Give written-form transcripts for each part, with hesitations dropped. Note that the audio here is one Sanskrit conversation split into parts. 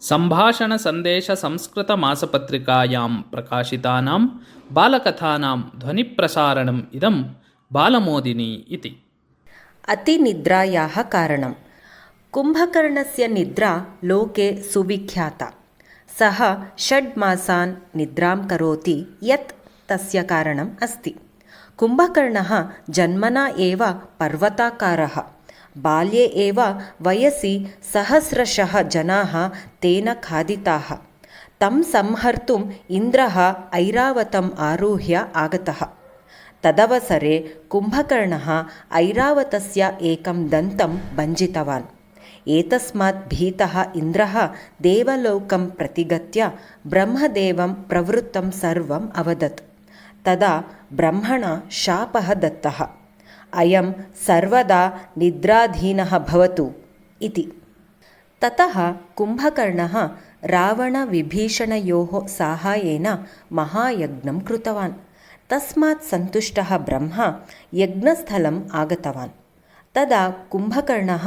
सम्भाषणसन्देशसंस्कृतमासपत्रिकायां प्रकाशितानां बालकथानां ध्वनिप्रसारणम् इदं बालमोदिनी इति। अतिनिद्रायाः कारणं। कुम्भकर्णस्य निद्रा लोके सुविख्याता। सः 6 मासान् निद्रां करोति यत् तस्य कारणम् अस्ति। कुम्भकर्णः जन्मना एव पर्वताकारः। बाल्ये एव वयसि सहस्रशः जनाः तेन खादिताः। तं संहर्तुम् इन्द्रः ऐरावतम् आरुह्य आगतः। तदवसरे कुम्भकर्णः ऐरावतस्य एकं दन्तं भञ्जितवान्। एतस्मात् भीतः इन्द्रः देवलोकं प्रतिगत्य ब्रह्मदेवं प्रवृत्तं सर्वम् अवदत्। तदा ब्रह्मणा शापः दत्तः, अयं सर्वदा निद्राधीनः भवतु इति। ततः कुम्भकर्णः रावणविभीषणयोः साहाय्येन महायज्ञं कृतवान्। तस्मात् सन्तुष्टः ब्रह्मा यज्ञस्थलम् आगतवान्। तदा कुम्भकर्णः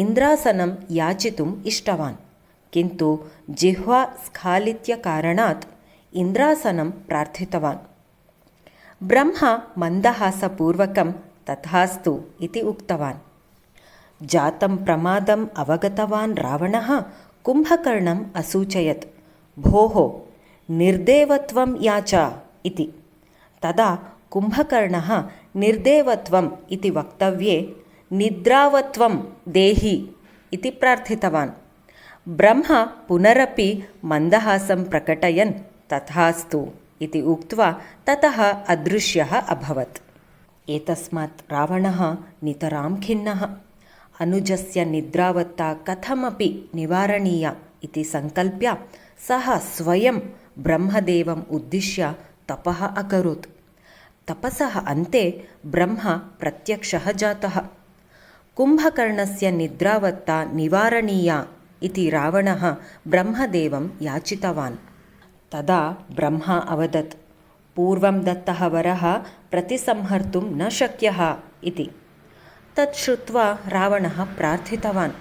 इन्द्रासनं याचितुम् इष्टवान्, किन्तु जिह्वा स्खालित्यकारणात् इन्द्रासनं प्रार्थितवान्। ब्रह्मा मन्दहासपूर्वकं तथास्तु इति उक्तवान्। जातं प्रमादम् अवगतवान् रावणः कुम्भकर्णम् असूचयत्, भोः निर्देवत्वं याच इति। तदा कुम्भकर्णः निर्देवत्वम् इति वक्तव्ये निद्रावत्वं देहि इति प्रार्थितवान्। ब्रह्मा पुनरपि मन्दहासं प्रकटयन् तथास्तु इति उक्त्वा ततः अदृश्यः अभवत्। एतस्मात् रावणः नितरां खिन्नः। अनुजस्य निद्रावत्ता कथमपि निवारणीया इति सङ्कल्प्य सः स्वयं ब्रह्मदेवम् उद्दिश्य तपः अकरोत्। तपसः अन्ते ब्रह्मा प्रत्यक्षः जातः। कुम्भकर्णस्य निद्रावत्ता निवारणीया इति रावणः ब्रह्मदेवं याचितवान्। तदा ब्रह्मा अवदत्, पूर्वं दत्तः वरः प्रतिसंहर्तुं न शक्यः इति। तत् श्रुत्वा रावणः प्रार्थितवान्,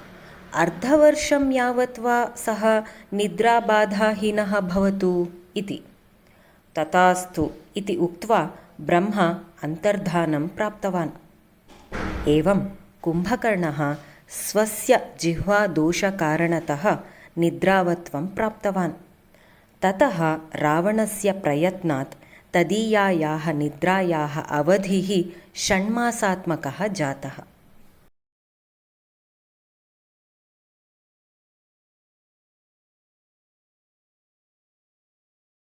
अर्धवर्षं यावत् वा सः निद्राबाधाहीनः भवतु इति। तथास्तु इति उक्त्वा ब्रह्मा अन्तर्धानं प्राप्तवान्। एवं कुम्भकर्णः स्वस्य जिह्वादोषकारणतः निद्रावत्वं प्राप्तवान्। ततः रावणस्य प्रयत्नात् तदीयायाः निद्रायाः अवधिः 6 मासात्मकः जातः।